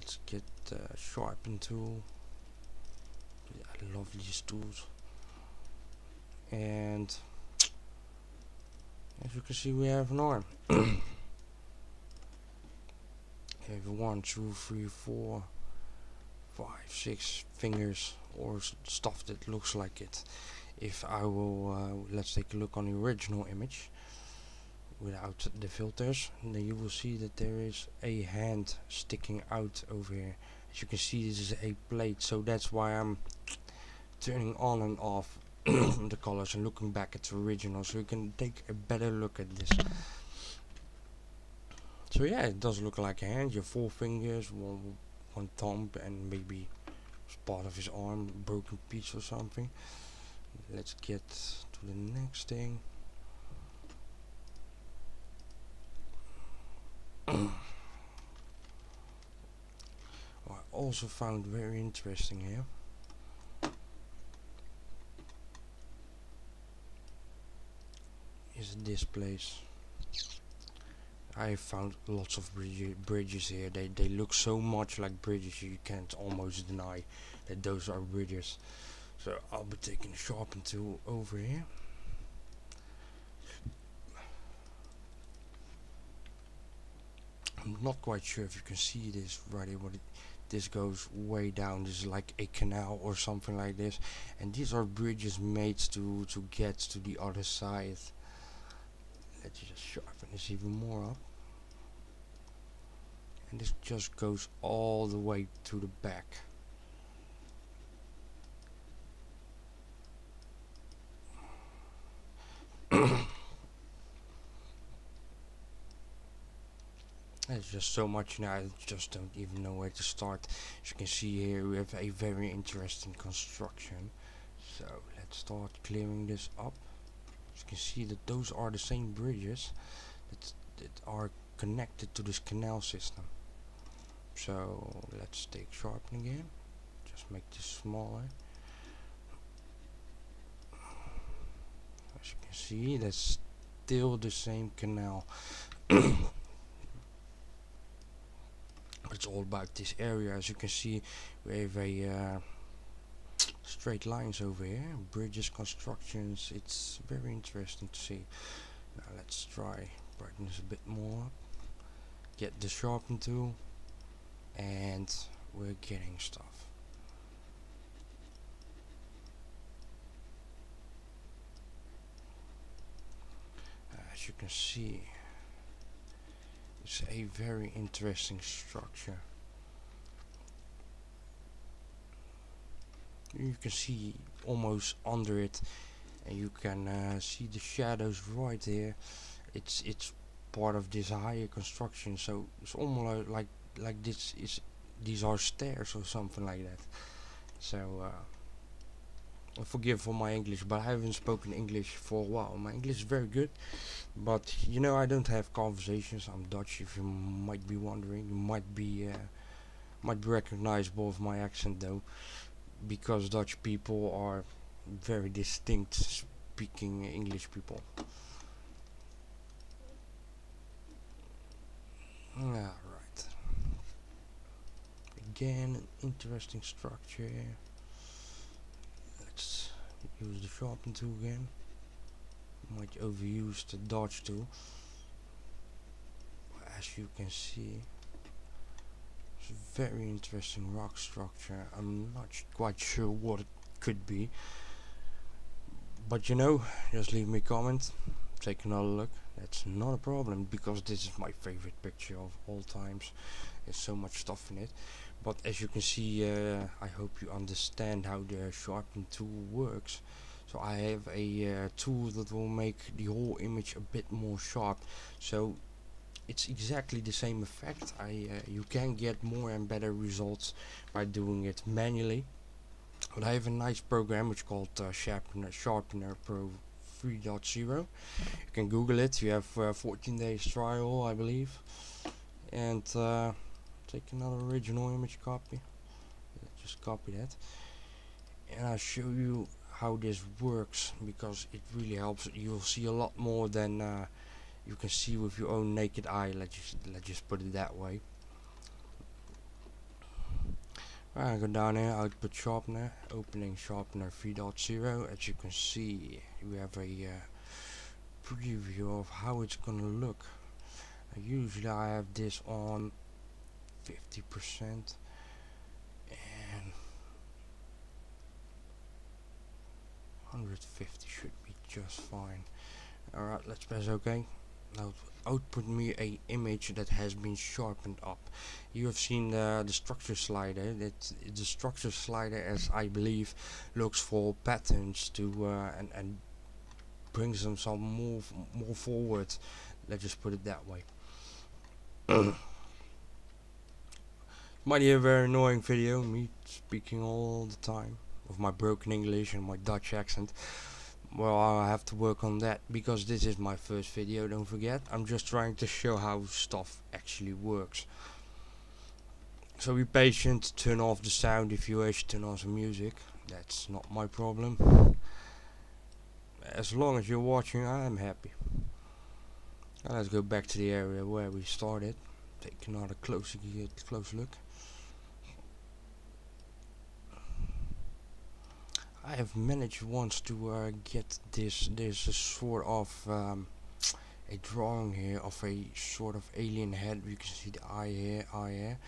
let's get the sharpen tool. I love these tools. And as you can see, we have an arm. We have 1, 2, 3, 4, 5, 6 fingers, or stuff that looks like it. If I will, let's take a look on the original image without the filters, and then you will see that there is a hand sticking out over here. As you can see, this is a plate, so that's why I'm turning on and off the colors and looking back at the original, so you can take a better look at this. So yeah, it does look like a hand. You have 4 fingers, one thumb, and maybe part of his arm, a broken piece or something. Let's get to the next thing. What I also found very interesting here is this place. I found lots of bridges here. They look so much like bridges, you can't almost deny that those are bridges. So I'll be taking the sharpen tool over here. I'm not quite sure if you can see this right here, but this goes way down. This is like a canal or something like this, and these are bridges made to get to the other side. Let's just sharpen this even more up, and this just goes all the way to the back. There's just so much now, I just don't even know where to start. As you can see here, we have a very interesting construction. So let's start clearing this up. As you can see that those are the same bridges that are connected to this canal system. So let's take sharpen again. Just make this smaller. As you can see, that's still the same canal. It's all about this area. As you can see, we have a straight lines over here, bridges, constructions. It's very interesting to see. Now let's try brighten this a bit more up, get the sharpen tool, and we're getting stuff. As you can see, it's a very interesting structure. You can see almost under it, and you can see the shadows right here. It's part of this higher construction, so it's almost like these are stairs or something like that. So forgive for my English, but I haven't spoken English for a while. My English is very good, but you know, I don't have conversations. I'm Dutch, if you might be wondering. You might be recognizable of my accent though, because Dutch people are very distinct speaking English people. Alright. Again, an interesting structure here. Let's use the sharpen tool again. Might overuse the dodge tool. As you can see, it's a very interesting rock structure. I'm not quite sure what it could be, but you know, just leave me a comment, take another look. That's not a problem, because this is my favorite picture of all times. There's so much stuff in it. But as you can see, I hope you understand how the sharpen tool works. So I have a tool that will make the whole image a bit more sharp. So it's exactly the same effect. You can get more and better results by doing it manually. But I have a nice program which is called Sharpener Pro 3.0. You can Google it. You have 14 days trial, I believe. And take another original image copy. Just copy that, and I'll show you how this works, because it really helps. You'll see a lot more than you can see with your own naked eye. Let's just put it that way. I go down here, output sharpener, opening sharpener 3.0. As you can see, we have a preview of how it's gonna look. Usually I have this on 50% and 150 should be just fine. Alright, let's press OK. Now output me a image that has been sharpened up. You have seen the structure slider. That the structure slider, as I believe, looks for patterns to and brings them some more forward. Let's just put it that way. Might be a very annoying video, me speaking all the time with my broken English and my Dutch accent. Well, I have to work on that because this is my first video, don't forget. I'm just trying to show how stuff actually works. So be patient, turn off the sound if you wish, turn on some music. That's not my problem. As long as you're watching, I'm happy. Now let's go back to the area where we started. Take another close look. I have managed once to get this. There's a sort of a drawing here of a sort of alien head. You can see the eye here,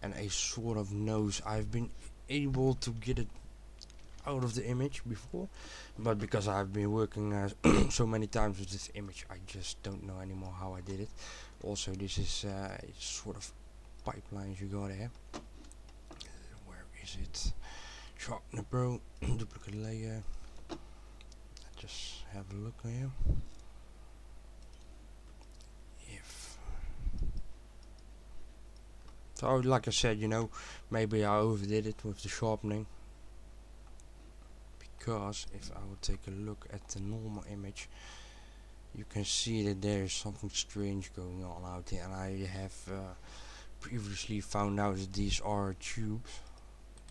and a sort of nose. I've been able to get it out of the image before, but because I've been working so many times with this image, I just don't know anymore how I did it. Also, this is sort of pipelines you got here. Where is it? Sharpener Pro, duplicate layer. Just have a look here. So like I said, you know, maybe I overdid it with the sharpening. Because if I would take a look at the normal image, you can see that there is something strange going on out here, and I have previously found out that these are tubes.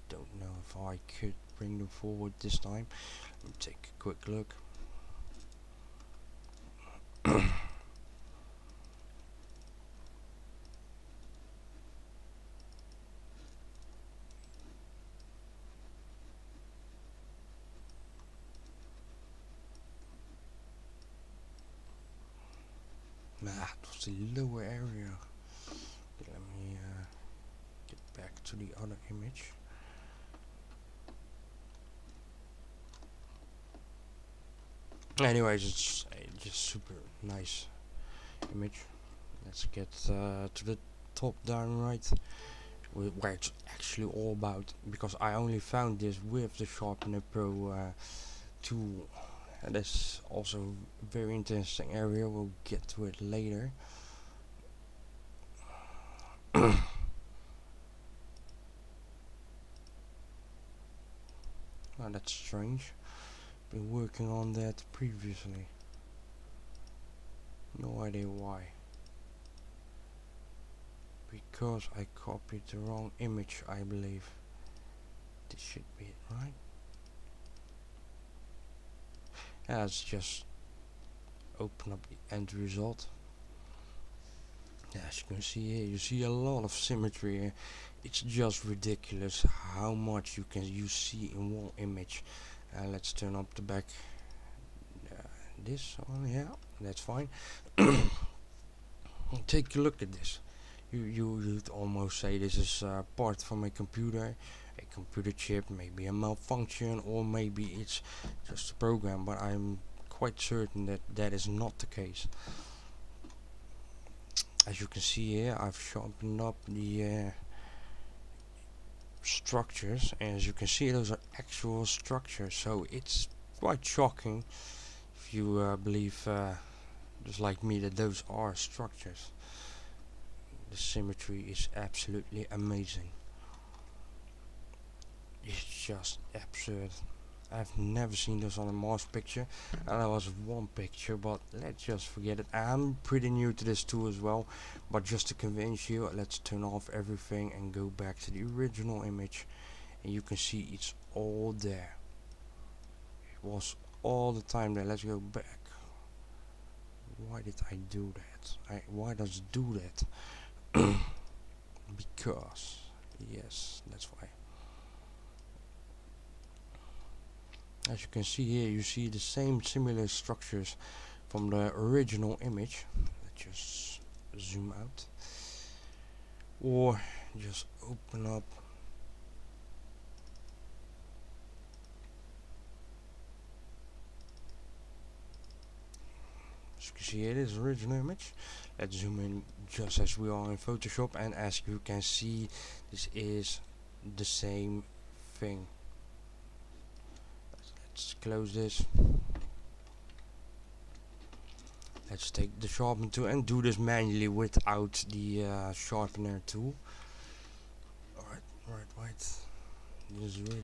Don't know if I could bring them forward this time. Let me take a quick look. Nah, it was the lower area. Let me get back to the other image. Anyways, it's just super nice image. Let's get to the top down right, where it's actually all about, because I only found this with the Sharpener Pro tool, and that's also a very interesting area. We'll get to it later. Well, that's strange. Been working on that previously. No idea why. Because I copied the wrong image, I believe. This should be it, right? Yeah, let's just open up the end result. Yeah, as you can see here, you see a lot of symmetry here. It's just ridiculous how much you see in one image. Let's turn up the back. This one, yeah, that's fine. Take a look at this. You'd almost say this is part from a computer chip, maybe a malfunction, or maybe it's just a program, but I'm quite certain that that is not the case. As you can see here, I've sharpened up the structures, and as you can see, those are actual structures, so it's quite shocking if you believe just like me that those are structures. The symmetry is absolutely amazing. It's just absurd. I've never seen this on a Mars picture, and that was one picture, but let's just forget it. I'm pretty new to this tool as well, but just to convince you, let's turn off everything and go back to the original image, and you can see it's all there. It was all the time there. Let's go back. Why did I do that? Why does it do that? Because, yes, that's why. As you can see here, you see the same similar structures from the original image. Let's just zoom out, or just open up as you can see here, this original image. Let's zoom in just as we are in Photoshop, and as you can see, this is the same thing. Let's close this. Let's take the sharpen tool and do this manually without the sharpener tool. Alright. This is really